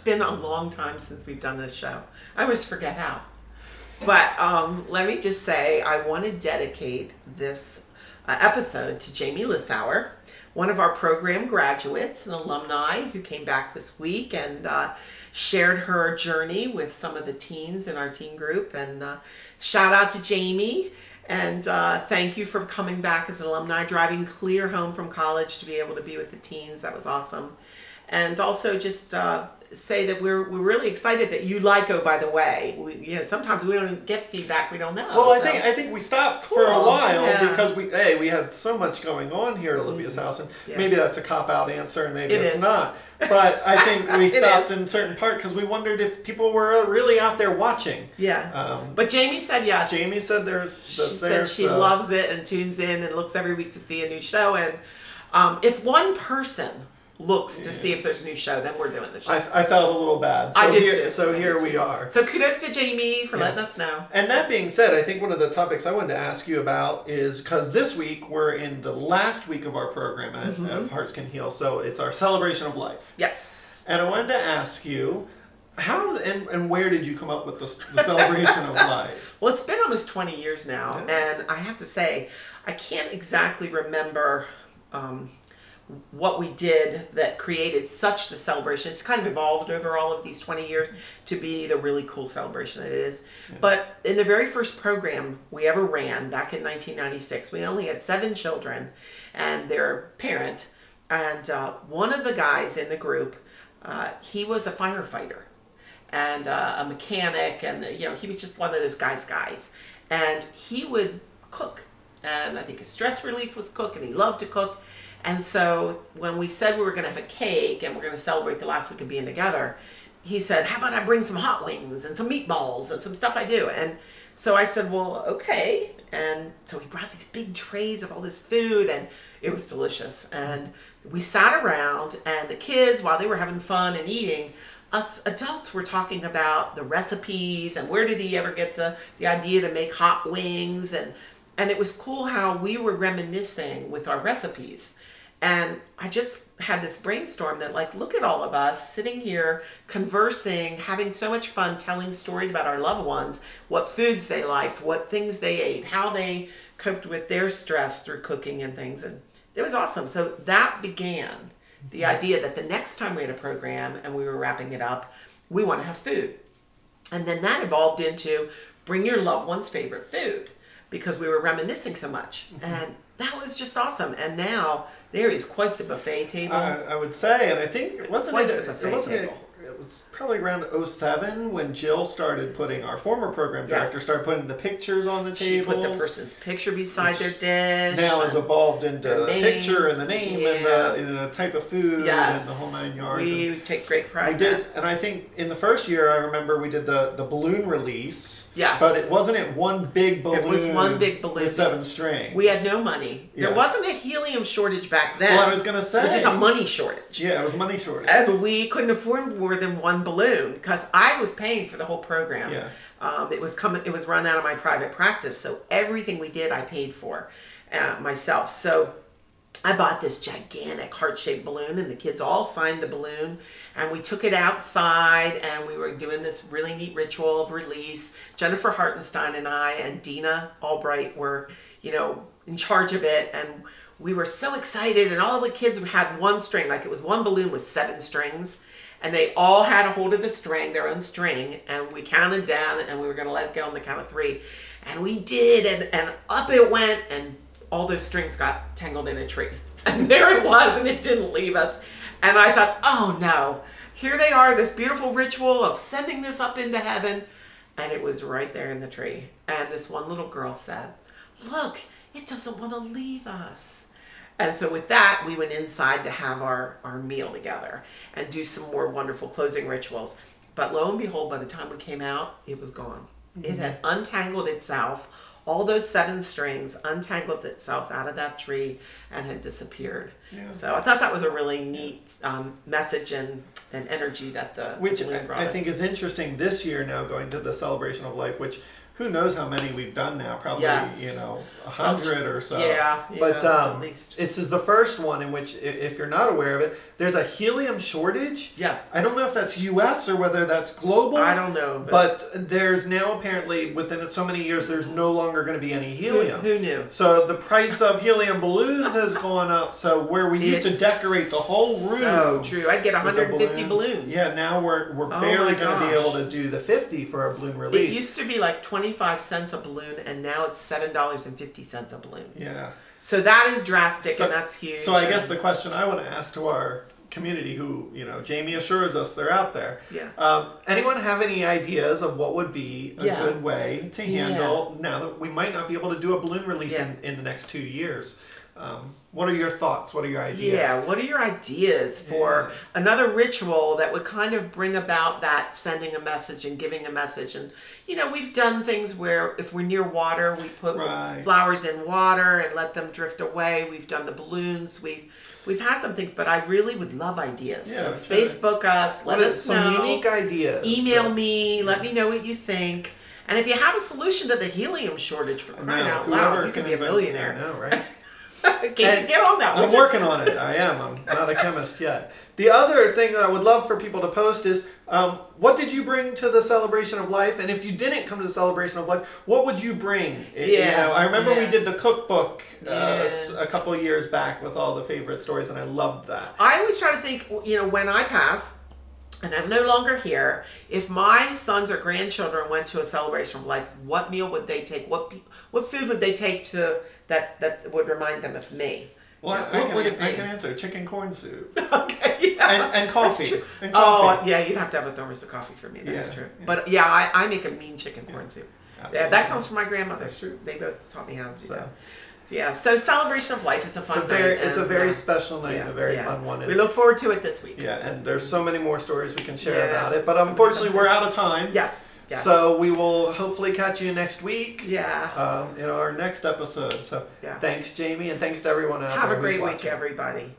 been a long time since we've done this show. I always forget how. But let me just say, I want to dedicate this episode to Jamie Lissauer, one of our program graduates, an alumni who came back this week and shared her journey with some of the teens in our teen group. And shout out to Jamie, and thank you for coming back as an alumni, driving clear home from college to be able to be with the teens. That was awesome. And also just say that we're really excited that you like Oh By The Way. Sometimes we don't get feedback we don't know. Well, I think we stopped for a while because we had so much going on here at Olivia's house, and maybe that's a cop-out answer, and maybe it's not. But I think we stopped in certain part because we wondered if people were really out there watching. Yeah. But Jamie said yes. Jamie said she loves it and tunes in and looks every week to see a new show. And if one person looks to see if there's a new show, then we're doing the show. I felt a little bad. So I did too. So here we are. So kudos to Jamie for letting us know. And that being said, I think one of the topics I wanted to ask you about is, because this week we're in the last week of our program at Hearts Can Heal, so it's our celebration of life. Yes. And I wanted to ask you, how and where did you come up with the celebration of life? Well, it's been almost 20 years now, and I have to say, I can't exactly remember what we did that created such the celebration. It's kind of evolved over all of these 20 years to be the really cool celebration that it is. Yeah. But in the very first program we ever ran back in 1996, we only had 7 children and their parent. And one of the guys in the group, he was a firefighter and a mechanic, and he was just one of those guys. And he would cook, and I think his stress relief was cook, and he loved to cook. And so when we said we were going to have a cake and we're going to celebrate the last week of being together, he said, how about I bring some hot wings and some meatballs and some stuff I do? And so I said, well, okay. And so he brought these big trays of all this food, and it was delicious. And we sat around, and the kids, while they were having fun and eating, us adults were talking about the recipes and where did he ever get to the idea to make hot wings. And it was cool how we were reminiscing with our recipes. And I just had this brainstorm that, like, look at all of us sitting here conversing, having so much fun, telling stories about our loved ones, what foods they liked, what things they ate, how they coped with their stress through cooking and things. And it was awesome. So that began the idea that the next time we had a program and we were wrapping it up, we want to have food. And then that evolved into bring your loved one's favorite food, because we were reminiscing so much. And that was just awesome. And now there is quite the buffet table. I would say, and I think it was probably around 2007 when Jill started putting, our former program director, started putting the pictures on the tables. She put the person's picture beside their dish. Now has evolved into the picture and the name and the type of food and the whole 9 yards. We take great pride in that. And I think in the first year, I remember we did the balloon release. Yes. But it wasn't one big balloon. It was one big balloon. With 7 strings. We had no money. Yeah. There wasn't a helium shortage back then. Well, I was going to say. Which is a money shortage. Yeah, it was a money shortage. And we couldn't afford more than one balloon because I was paying for the whole program. Yeah. It was run out of my private practice, so everything we did I paid for myself. So I bought this gigantic heart-shaped balloon, and the kids all signed the balloon, and we took it outside, and we were doing this really neat ritual of release. Jennifer Hartenstein and I and Dina Albright were, in charge of it, and we were so excited, and all the kids had one string, like it was one balloon with 7 strings, and they all had a hold of the string, their own string, and we counted down, and we were going to let it go on the count of 3, and we did, and up it went, and all those strings got tangled in a tree. And there it was, and it didn't leave us. And I thought, oh no, here they are, this beautiful ritual of sending this up into heaven. And it was right there in the tree. And this one little girl said, look, it doesn't want to leave us. And so with that, we went inside to have our meal together and do some more wonderful closing rituals. But lo and behold, by the time we came out, it was gone. It had untangled itself. All those 7 strings untangled itself out of that tree and had disappeared. Yeah. So I thought that was a really neat message and energy that the balloon brought us. I think is interesting this year now, going to the celebration of life, which who knows how many we've done now? Probably, you know, 100 or so. Yeah, but at least. This is the first one in which, if you're not aware of it, there's a helium shortage. Yes. I don't know if that's U.S. or whether that's global. I don't know. But there's now apparently, within so many years, there's no longer going to be any helium. Who knew? So the price of helium balloons has gone up. So where we used to decorate the whole room. So true. I'd get 150 balloons. Yeah, now we're barely going to be able to do the 50 for a balloon release. It used to be like 25 cents a balloon, and now it's $7.50 a balloon. Yeah. So that is drastic, and that's huge. So I guess the question I want to ask to our community, who, you know, Jamie assures us they're out there. Yeah. Anyone have any ideas of what would be a good way to handle now that we might not be able to do a balloon release in the next 2 years? What are your thoughts? What are your ideas? Yeah, what are your ideas for another ritual that would kind of bring about that sending a message and giving a message? And, you know, we've done things where if we're near water, we put flowers in water and let them drift away. We've done the balloons. We've had some things, but I really would love ideas. Yeah, so Facebook us, let us know. Some unique ideas. Email me, let me know what you think. And if you have a solution to the helium shortage, for crying out loud, you could be a millionaire. I know, right? Casey, get on that. I'm working on it. I am. I'm not a chemist yet. The other thing that I would love for people to post is, what did you bring to the celebration of life? And if you didn't come to the celebration of life, what would you bring? You know, I remember we did the cookbook a couple of years back with all the favorite stories, and I loved that. I always try to think, you know, when I pass, and I'm no longer here, if my sons or grandchildren went to a celebration of life, what meal would they take? What food would they take to that would remind them of me? Well, I can answer chicken corn soup. Okay, yeah. And coffee. And coffee. Oh, yeah, you'd have to have a thermos of coffee for me. That's true. Yeah. But yeah, I make a mean chicken corn soup. Yeah, that comes from my grandmother. That's true. They both taught me how to do that. Yeah, so celebration of life is a fun night. It's a very special night, and a very fun one. We look forward to it this week. Yeah, and there's so many more stories we can share about it, but unfortunately we're out of time. Yes. So we will hopefully catch you next week. Yeah. In our next episode. So thanks, Jamie, and thanks to everyone out there. Have a great week, everybody.